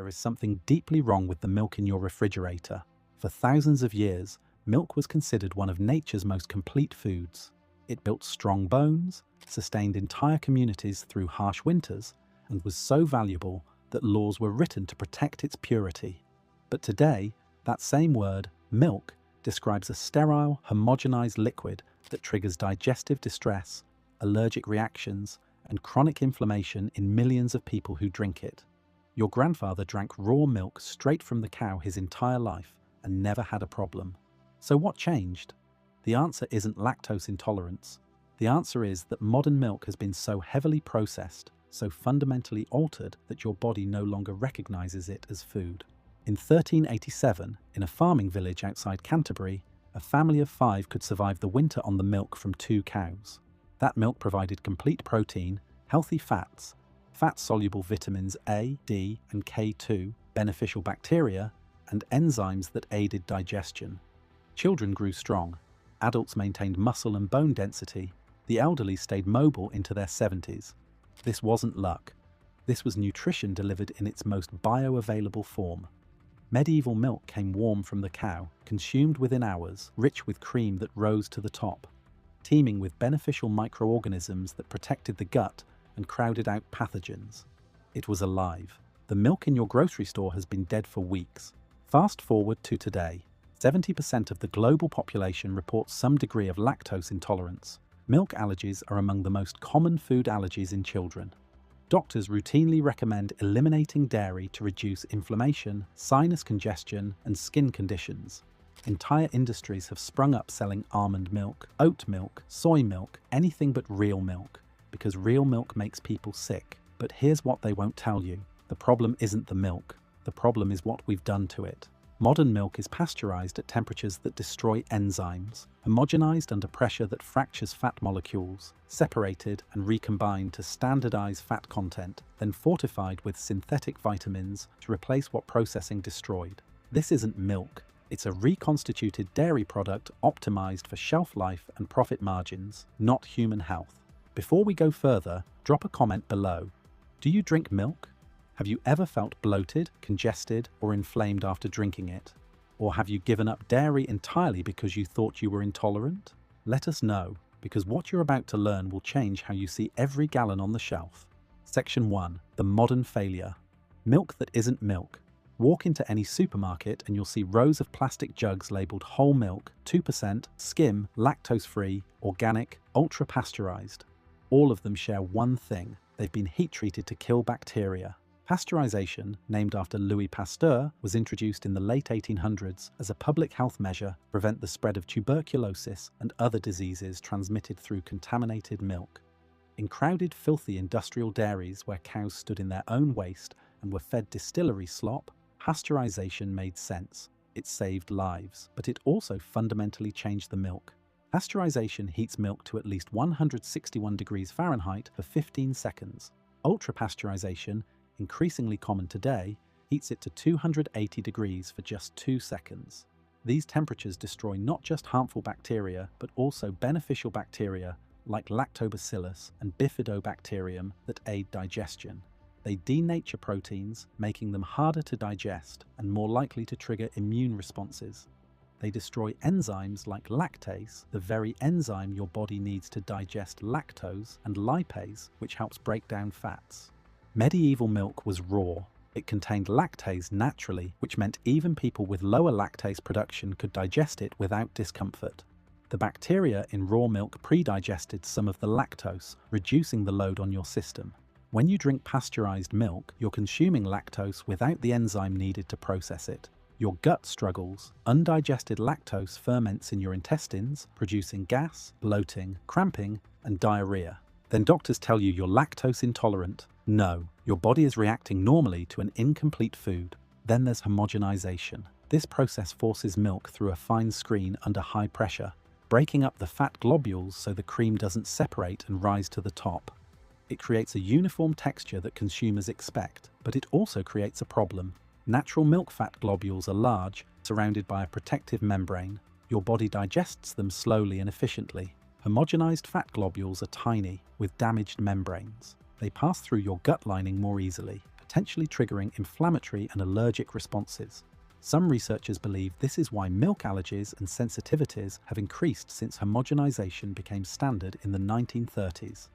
there is something deeply wrong with the milk in your refrigerator. For thousands of years, milk was considered one of nature's most complete foods. It built strong bones, sustained entire communities through harsh winters, and was so valuable that laws were written to protect its purity. But today, that same word, milk, describes a sterile, homogenized liquid that triggers digestive distress, allergic reactions, and chronic inflammation in millions of people who drink it. Your grandfather drank raw milk straight from the cow his entire life and never had a problem. So what changed? The answer isn't lactose intolerance. The answer is that modern milk has been so heavily processed, so fundamentally altered that your body no longer recognizes it as food. In 1387, in a farming village outside Canterbury, a family of 5 could survive the winter on the milk from 2 cows. That milk provided complete protein, healthy fats, fat-soluble vitamins A, D, and K2, beneficial bacteria, and enzymes that aided digestion. Children grew strong, adults maintained muscle and bone density, the elderly stayed mobile into their 70s. This wasn't luck. This was nutrition delivered in its most bioavailable form. Medieval milk came warm from the cow, consumed within hours, rich with cream that rose to the top, teeming with beneficial microorganisms that protected the gut and crowded out pathogens. It was alive. The milk in your grocery store has been dead for weeks. Fast forward to today. 70% of the global population reports some degree of lactose intolerance. Milk allergies are among the most common food allergies in children. Doctors routinely recommend eliminating dairy to reduce inflammation, sinus congestion, and skin conditions. Entire industries have sprung up selling almond milk, oat milk, soy milk, anything but real milk, because real milk makes people sick. But here's what they won't tell you. The problem isn't the milk. The problem is what we've done to it. Modern milk is pasteurized at temperatures that destroy enzymes, homogenized under pressure that fractures fat molecules, separated and recombined to standardize fat content, then fortified with synthetic vitamins to replace what processing destroyed. This isn't milk. It's a reconstituted dairy product optimized for shelf life and profit margins, not human health. Before we go further, drop a comment below. Do you drink milk? Have you ever felt bloated, congested, or inflamed after drinking it? Or have you given up dairy entirely because you thought you were intolerant? Let us know, because what you're about to learn will change how you see every gallon on the shelf. Section 1. The modern failure. Milk that isn't milk. Walk into any supermarket and you'll see rows of plastic jugs labeled whole milk, 2%, skim, lactose-free, organic, ultra-pasteurized. All of them share one thing. They've been heat-treated to kill bacteria. Pasteurization, named after Louis Pasteur, was introduced in the late 1800s as a public health measure to prevent the spread of tuberculosis and other diseases transmitted through contaminated milk. In crowded, filthy industrial dairies where cows stood in their own waste and were fed distillery slop, pasteurization made sense. It saved lives, but it also fundamentally changed the milk. Pasteurization heats milk to at least 161 degrees Fahrenheit for 15 seconds. Ultra-pasteurization, increasingly common today, heats it to 280 degrees for just 2 seconds. These temperatures destroy not just harmful bacteria, but also beneficial bacteria like lactobacillus and bifidobacterium that aid digestion. They denature proteins, making them harder to digest and more likely to trigger immune responses. They destroy enzymes like lactase, the very enzyme your body needs to digest lactose, and lipase, which helps break down fats. Medieval milk was raw. It contained lactase naturally, which meant even people with lower lactase production could digest it without discomfort. The bacteria in raw milk pre-digested some of the lactose, reducing the load on your system. When you drink pasteurized milk, you're consuming lactose without the enzyme needed to process it. Your gut struggles. Undigested lactose ferments in your intestines, producing gas, bloating, cramping, and diarrhea. Then doctors tell you you're lactose intolerant. No, your body is reacting normally to an incomplete food. Then there's homogenization. This process forces milk through a fine screen under high pressure, breaking up the fat globules so the cream doesn't separate and rise to the top. It creates a uniform texture that consumers expect, but it also creates a problem. Natural milk fat globules are large, surrounded by a protective membrane. Your body digests them slowly and efficiently. Homogenized fat globules are tiny, with damaged membranes. They pass through your gut lining more easily, potentially triggering inflammatory and allergic responses. Some researchers believe this is why milk allergies and sensitivities have increased since homogenization became standard in the 1930s.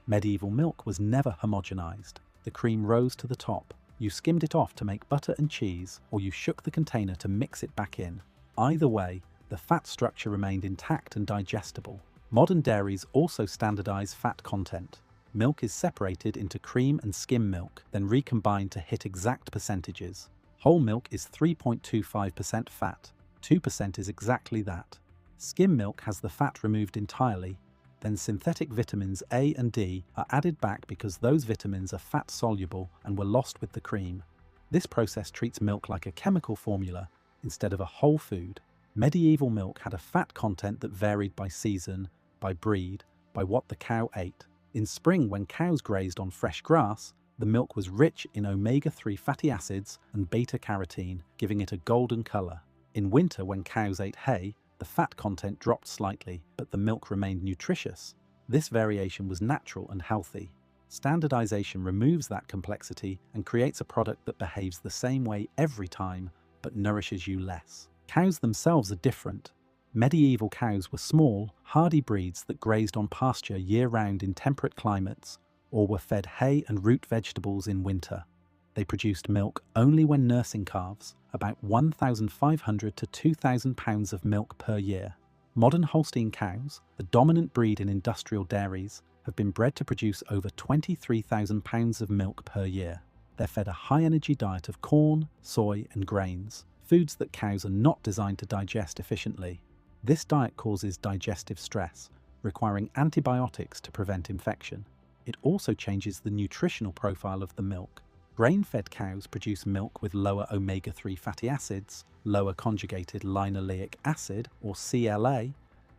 Medieval milk was never homogenized. The cream rose to the top. You skimmed it off to make butter and cheese, or you shook the container to mix it back in. Either way, the fat structure remained intact and digestible. Modern dairies also standardize fat content. Milk is separated into cream and skim milk, then recombined to hit exact percentages. Whole milk is 3.25% fat. 2% is exactly that. Skim milk has the fat removed entirely. Then synthetic vitamins A and D are added back because those vitamins are fat-soluble and were lost with the cream. This process treats milk like a chemical formula instead of a whole food. Medieval milk had a fat content that varied by season, by breed, by what the cow ate. In spring, when cows grazed on fresh grass, the milk was rich in omega-3 fatty acids and beta-carotene, giving it a golden color. In winter, when cows ate hay, the fat content dropped slightly, but the milk remained nutritious. This variation was natural and healthy. Standardization removes that complexity and creates a product that behaves the same way every time, but nourishes you less. Cows themselves are different. Medieval cows were small, hardy breeds that grazed on pasture year-round in temperate climates, or were fed hay and root vegetables in winter. They produced milk only when nursing calves, about 1,500 to 2,000 pounds of milk per year. Modern Holstein cows, the dominant breed in industrial dairies, have been bred to produce over 23,000 pounds of milk per year. They're fed a high-energy diet of corn, soy, and grains, foods that cows are not designed to digest efficiently. This diet causes digestive stress, requiring antibiotics to prevent infection. It also changes the nutritional profile of the milk. Grain-fed cows produce milk with lower omega-3 fatty acids, lower conjugated linoleic acid, or CLA,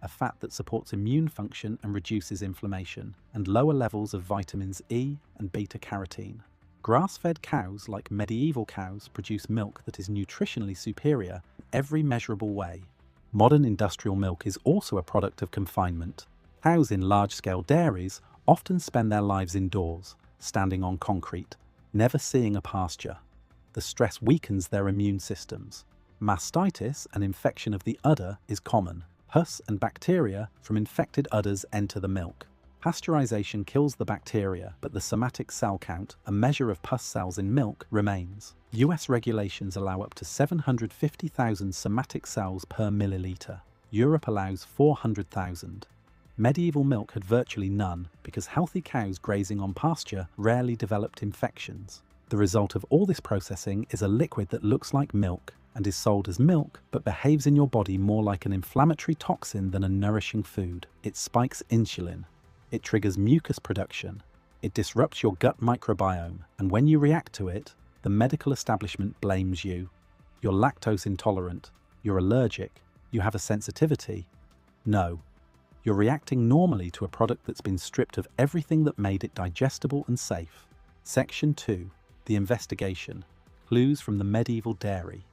a fat that supports immune function and reduces inflammation, and lower levels of vitamins E and beta-carotene. Grass-fed cows, like medieval cows, produce milk that is nutritionally superior in every measurable way. Modern industrial milk is also a product of confinement. Cows in large-scale dairies often spend their lives indoors, standing on concrete, never seeing a pasture. The stress weakens their immune systems. Mastitis, an infection of the udder, is common. Pus and bacteria from infected udders enter the milk. Pasteurization kills the bacteria, but the somatic cell count, a measure of pus cells in milk, remains. US regulations allow up to 750,000 somatic cells per milliliter. Europe allows 400,000. Medieval milk had virtually none because healthy cows grazing on pasture rarely developed infections. The result of all this processing is a liquid that looks like milk and is sold as milk but behaves in your body more like an inflammatory toxin than a nourishing food. It spikes insulin. It triggers mucus production. It disrupts your gut microbiome, and when you react to it, the medical establishment blames you. You're lactose intolerant. You're allergic. You have a sensitivity. No. You're reacting normally to a product that's been stripped of everything that made it digestible and safe. Section 2. The investigation. Clues from the medieval dairy.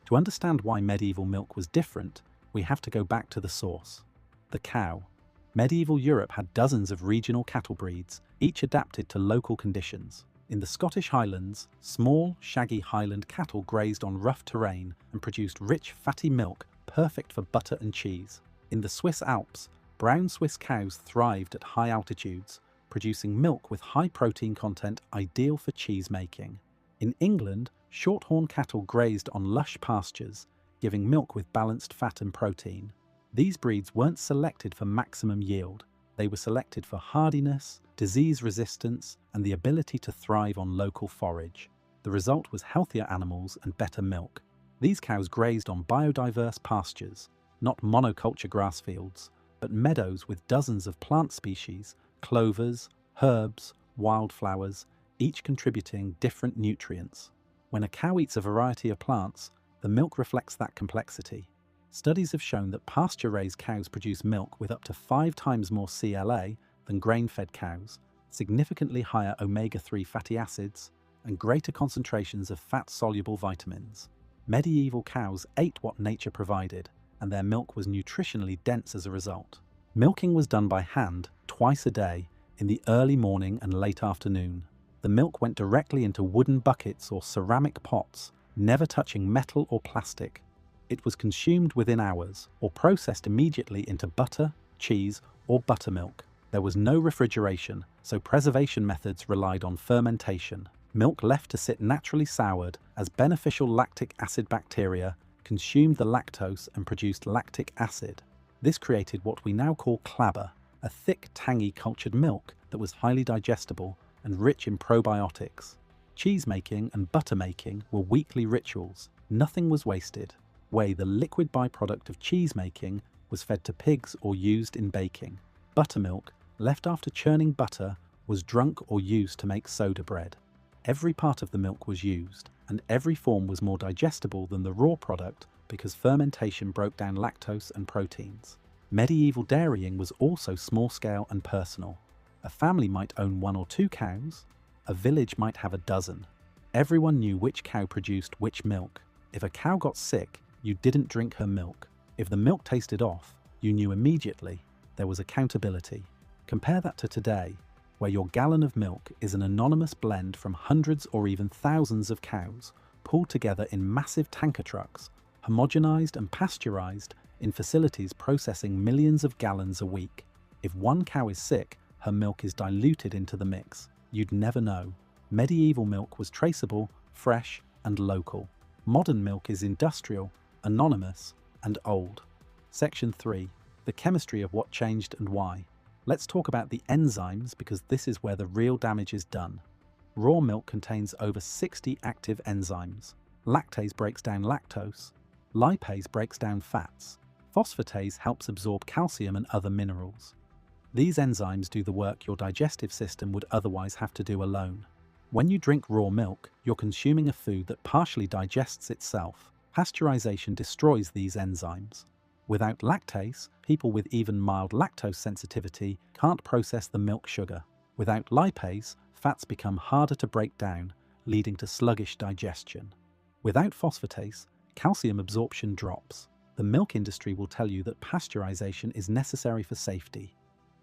To understand why medieval milk was different, we have to go back to the source. The cow. Medieval Europe had dozens of regional cattle breeds, each adapted to local conditions. In the Scottish Highlands, small, shaggy Highland cattle grazed on rough terrain and produced rich, fatty milk perfect for butter and cheese. In the Swiss Alps, brown Swiss cows thrived at high altitudes, producing milk with high protein content ideal for cheese making. In England, shorthorn cattle grazed on lush pastures, giving milk with balanced fat and protein. These breeds weren't selected for maximum yield. They were selected for hardiness, disease resistance, and the ability to thrive on local forage. The result was healthier animals and better milk. These cows grazed on biodiverse pastures, not monoculture grass fields, but meadows with dozens of plant species, clovers, herbs, wildflowers, each contributing different nutrients. When a cow eats a variety of plants, the milk reflects that complexity. Studies have shown that pasture-raised cows produce milk with up to 5 times more CLA than grain-fed cows, significantly higher omega-3 fatty acids, and greater concentrations of fat-soluble vitamins. Medieval cows ate what nature provided, and their milk was nutritionally dense as a result. Milking was done by hand twice a day, in the early morning and late afternoon. The milk went directly into wooden buckets or ceramic pots, never touching metal or plastic. It was consumed within hours or processed immediately into butter, cheese, or buttermilk. There was no refrigeration, so preservation methods relied on fermentation. Milk left to sit naturally soured as beneficial lactic acid bacteria consumed the lactose and produced lactic acid. This created what we now call clabber, a thick, tangy cultured milk that was highly digestible and rich in probiotics. Cheese making and butter making were weekly rituals. Nothing was wasted. Whey, the liquid byproduct of cheese making, was fed to pigs or used in baking. Buttermilk, left after churning butter, was drunk or used to make soda bread. Every part of the milk was used, and every form was more digestible than the raw product because fermentation broke down lactose and proteins. Medieval dairying was also small-scale and personal. A family might own 1 or 2 cows. A village might have a dozen. Everyone knew which cow produced which milk. If a cow got sick, you didn't drink her milk. If the milk tasted off, you knew immediately. There was accountability. Compare that to today, where your gallon of milk is an anonymous blend from hundreds or even thousands of cows, pulled together in massive tanker trucks, homogenized and pasteurized in facilities processing millions of gallons a week. If one cow is sick, her milk is diluted into the mix. You'd never know. Medieval milk was traceable, fresh, and local. Modern milk is industrial, anonymous, and old. Section 3. The chemistry of what changed and why. Let's talk about the enzymes because this is where the real damage is done. Raw milk contains over 60 active enzymes. Lactase breaks down lactose. Lipase breaks down fats. Phosphatase helps absorb calcium and other minerals. These enzymes do the work your digestive system would otherwise have to do alone. When you drink raw milk, you're consuming a food that partially digests itself. Pasteurization destroys these enzymes. Without lactase, people with even mild lactose sensitivity can't process the milk sugar. Without lipase, fats become harder to break down, leading to sluggish digestion. Without phosphatase, calcium absorption drops. The milk industry will tell you that pasteurization is necessary for safety.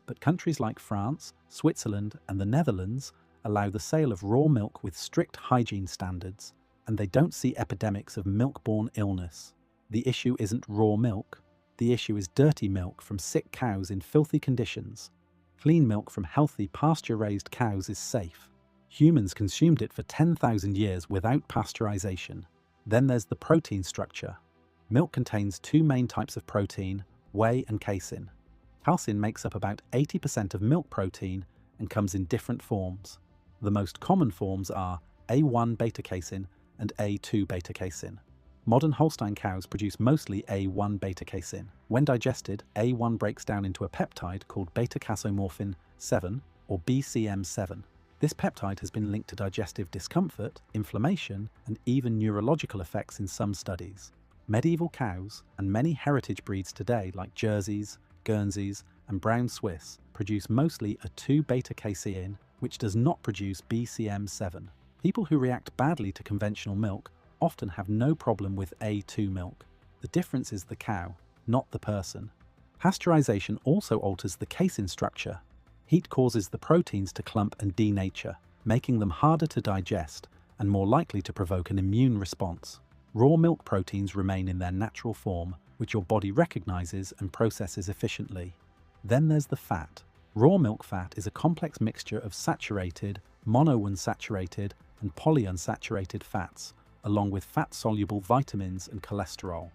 But countries like France, Switzerland, and the Netherlands allow the sale of raw milk with strict hygiene standards, and they don't see epidemics of milk-borne illness. The issue isn't raw milk. The issue is dirty milk from sick cows in filthy conditions. Clean milk from healthy pasture-raised cows is safe. Humans consumed it for 10,000 years without pasteurization. Then there's the protein structure. Milk contains 2 main types of protein, whey and casein. Casein makes up about 80% of milk protein and comes in different forms. The most common forms are A1 beta-casein and A2 beta-casein. Modern Holstein cows produce mostly A1 beta-casein. When digested, A1 breaks down into a peptide called beta-casomorphin 7 or BCM7. This peptide has been linked to digestive discomfort, inflammation, and even neurological effects in some studies. Medieval cows and many heritage breeds today like Jerseys, Guernseys, and Brown Swiss produce mostly a 2 beta-casein, which does not produce BCM7. People who react badly to conventional milk often have no problem with A2 milk. The difference is the cow, not the person. Pasteurization also alters the casein structure. Heat causes the proteins to clump and denature, making them harder to digest and more likely to provoke an immune response. Raw milk proteins remain in their natural form, which your body recognizes and processes efficiently. Then there's the fat. Raw milk fat is a complex mixture of saturated, monounsaturated, and polyunsaturated fats, along with fat-soluble vitamins and cholesterol.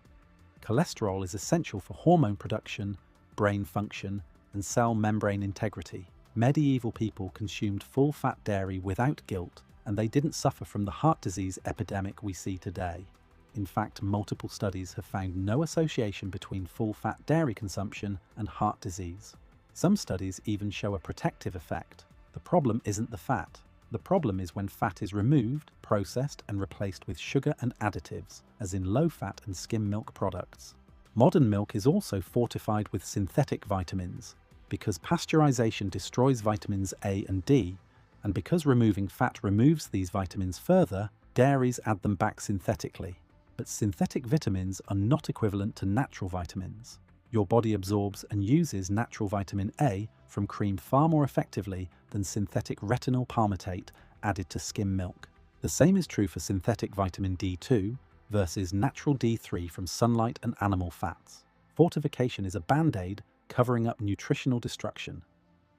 Cholesterol is essential for hormone production, brain function, and cell membrane integrity. Medieval people consumed full-fat dairy without guilt, and they didn't suffer from the heart disease epidemic we see today. In fact, multiple studies have found no association between full-fat dairy consumption and heart disease. Some studies even show a protective effect. The problem isn't the fat. The problem is when fat is removed, processed, and replaced with sugar and additives, as in low-fat and skim milk products. Modern milk is also fortified with synthetic vitamins. Because pasteurization destroys vitamins A and D, and because removing fat removes these vitamins further, dairies add them back synthetically. But synthetic vitamins are not equivalent to natural vitamins. Your body absorbs and uses natural vitamin A from cream far more effectively than synthetic retinol palmitate added to skim milk. The same is true for synthetic vitamin D2 versus natural D3 from sunlight and animal fats. Fortification is a band-aid covering up nutritional destruction.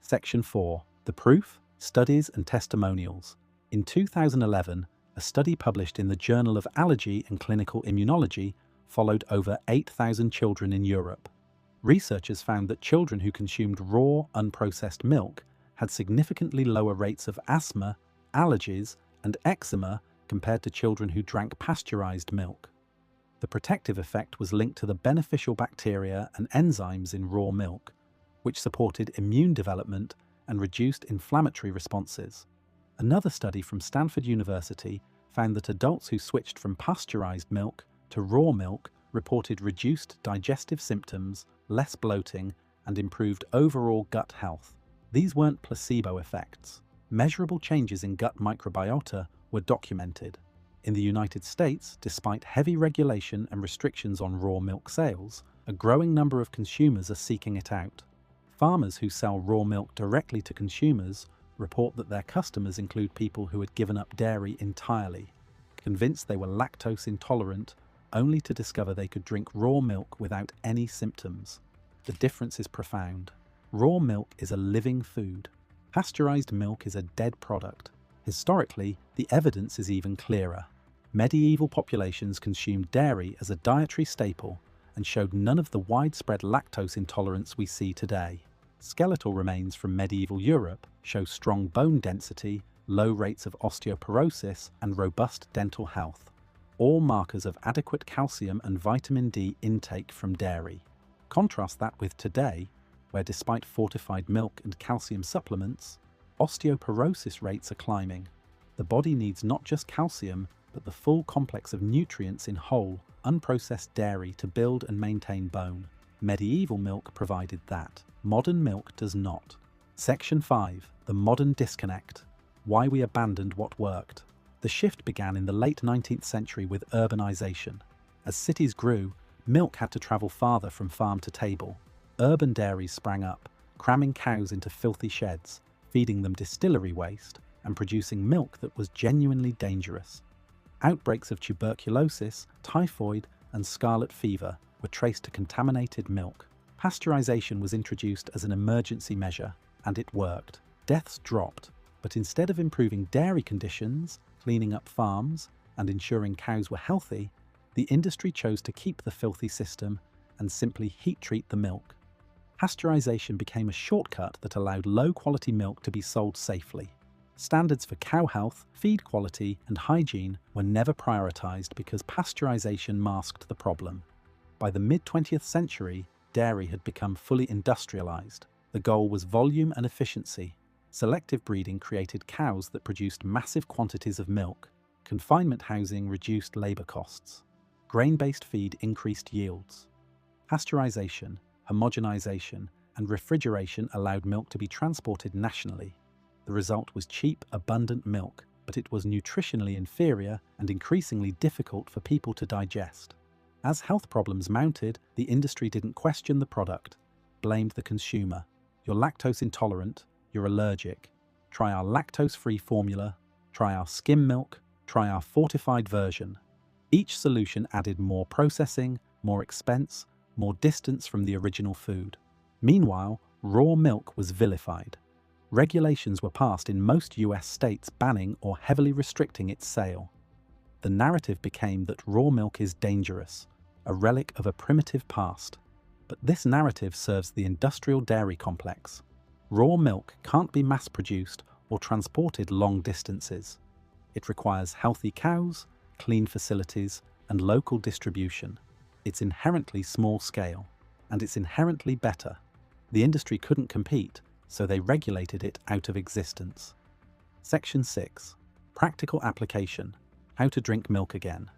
Section 4. The proof, studies and testimonials. In 2011, a study published in the Journal of Allergy and Clinical Immunology followed over 8,000 children in Europe. Researchers found that children who consumed raw, unprocessed milk had significantly lower rates of asthma, allergies, and eczema compared to children who drank pasteurized milk. The protective effect was linked to the beneficial bacteria and enzymes in raw milk, which supported immune development and reduced inflammatory responses. Another study from Stanford University found that adults who switched from pasteurized milk to raw milk reported reduced digestive symptoms, less bloating, and improved overall gut health. These weren't placebo effects. Measurable changes in gut microbiota were documented. In the United States, despite heavy regulation and restrictions on raw milk sales, a growing number of consumers are seeking it out. Farmers who sell raw milk directly to consumers report that their customers include people who had given up dairy entirely, convinced they were lactose intolerant, only to discover they could drink raw milk without any symptoms. The difference is profound. Raw milk is a living food. Pasteurized milk is a dead product. Historically, the evidence is even clearer. Medieval populations consumed dairy as a dietary staple and showed none of the widespread lactose intolerance we see today. Skeletal remains from medieval Europe show strong bone density, low rates of osteoporosis, and robust dental health, all markers of adequate calcium and vitamin D intake from dairy. Contrast that with today, where despite fortified milk and calcium supplements, osteoporosis rates are climbing. The body needs not just calcium, but the full complex of nutrients in whole, unprocessed dairy to build and maintain bone. Medieval milk provided that. Modern milk does not. Section 5. The modern disconnect. Why we abandoned what worked. The shift began in the late 19th century with urbanization. As cities grew, milk had to travel farther from farm to table. Urban dairies sprang up, cramming cows into filthy sheds, feeding them distillery waste, and producing milk that was genuinely dangerous. Outbreaks of tuberculosis, typhoid, and scarlet fever were traced to contaminated milk. Pasteurization was introduced as an emergency measure, and it worked. Deaths dropped, but instead of improving dairy conditions, cleaning up farms, and ensuring cows were healthy, the industry chose to keep the filthy system and simply heat treat the milk. Pasteurization became a shortcut that allowed low-quality milk to be sold safely. Standards for cow health, feed quality, and hygiene were never prioritized because pasteurization masked the problem. By the mid-20th century, dairy had become fully industrialized. The goal was volume and efficiency. Selective breeding created cows that produced massive quantities of milk. Confinement housing reduced labor costs. Grain-based feed increased yields. Pasteurization, homogenization, and refrigeration allowed milk to be transported nationally. The result was cheap, abundant milk, but it was nutritionally inferior and increasingly difficult for people to digest. As health problems mounted, the industry didn't question the product, blamed the consumer. You're lactose intolerant, you're allergic. Try our lactose-free formula, try our skim milk, try our fortified version. Each solution added more processing, more expense, more distance from the original food. Meanwhile, raw milk was vilified. Regulations were passed in most US states banning or heavily restricting its sale. The narrative became that raw milk is dangerous, a relic of a primitive past. But this narrative serves the industrial dairy complex. Raw milk can't be mass-produced or transported long distances. It requires healthy cows, clean facilities, and local distribution. It's inherently small-scale, and it's inherently better. The industry couldn't compete, so they regulated it out of existence. Section 6. Practical application. How to drink milk again.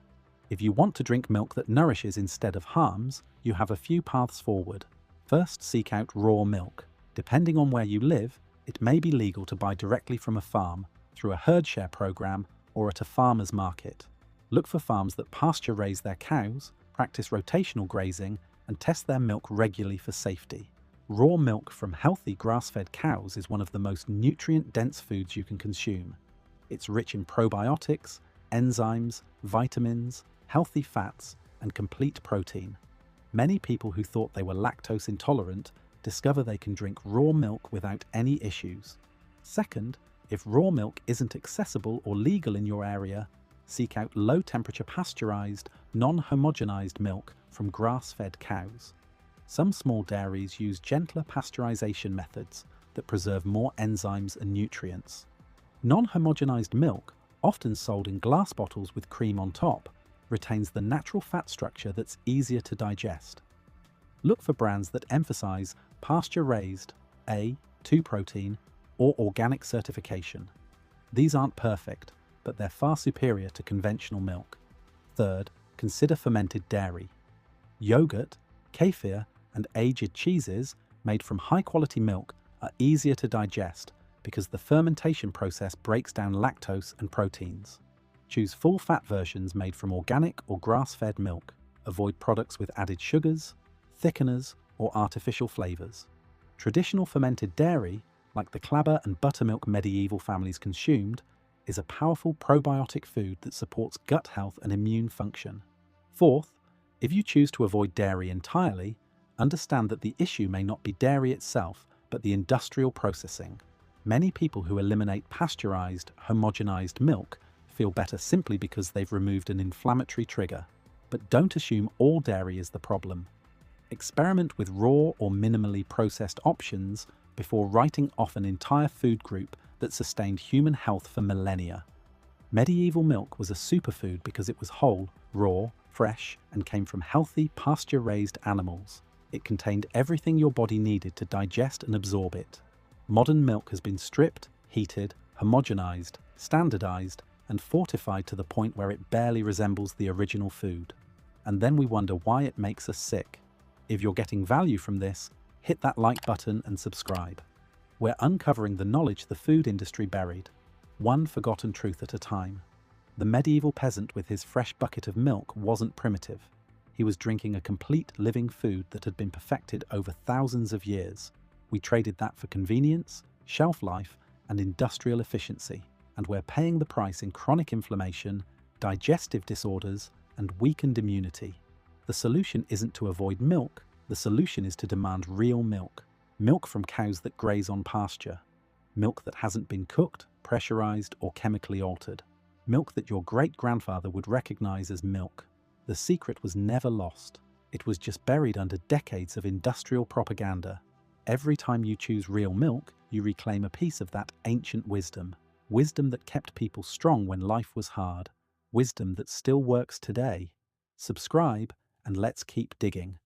If you want to drink milk that nourishes instead of harms, you have a few paths forward. First, seek out raw milk. Depending on where you live, it may be legal to buy directly from a farm, through a herd share program, or at a farmer's market. Look for farms that pasture-raise their cows, practice rotational grazing, and test their milk regularly for safety. Raw milk from healthy grass-fed cows is one of the most nutrient-dense foods you can consume. It's rich in probiotics, enzymes, vitamins, healthy fats, and complete protein. Many people who thought they were lactose intolerant discover they can drink raw milk without any issues. Second, if raw milk isn't accessible or legal in your area, seek out low-temperature pasteurized, non-homogenized milk from grass-fed cows. Some small dairies use gentler pasteurization methods that preserve more enzymes and nutrients. Non-homogenized milk, often sold in glass bottles with cream on top, retains the natural fat structure that's easier to digest. Look for brands that emphasize pasture-raised, A2 protein, or organic certification. These aren't perfect, but they're far superior to conventional milk. Third, consider fermented dairy. Yogurt, kefir, and aged cheeses made from high-quality milk are easier to digest because the fermentation process breaks down lactose and proteins. Choose full-fat versions made from organic or grass-fed milk. Avoid products with added sugars, thickeners, or artificial flavors. Traditional fermented dairy, like the clabber and buttermilk medieval families consumed, is a powerful probiotic food that supports gut health and immune function. Fourth, if you choose to avoid dairy entirely, understand that the issue may not be dairy itself, but the industrial processing. Many people who eliminate pasteurized, homogenized milk feel better simply because they've removed an inflammatory trigger. But don't assume all dairy is the problem. Experiment with raw or minimally processed options before writing off an entire food group that sustained human health for millennia. Medieval milk was a superfood because it was whole, raw, fresh, and came from healthy, pasture-raised animals. It contained everything your body needed to digest and absorb it. Modern milk has been stripped, heated, homogenized, standardized, and fortified to the point where it barely resembles the original food. And then we wonder why it makes us sick. If you're getting value from this, hit that like button and subscribe. We're uncovering the knowledge the food industry buried, one forgotten truth at a time. The medieval peasant with his fresh bucket of milk wasn't primitive. He was drinking a complete living food that had been perfected over thousands of years. We traded that for convenience, shelf life, and industrial efficiency. And we're paying the price in chronic inflammation, digestive disorders, and weakened immunity. The solution isn't to avoid milk. The solution is to demand real milk. Milk from cows that graze on pasture. Milk that hasn't been cooked, pressurized, or chemically altered. Milk that your great-grandfather would recognize as milk. The secret was never lost. It was just buried under decades of industrial propaganda. Every time you choose real milk, you reclaim a piece of that ancient wisdom. Wisdom that kept people strong when life was hard. Wisdom that still works today. Subscribe, and let's keep digging.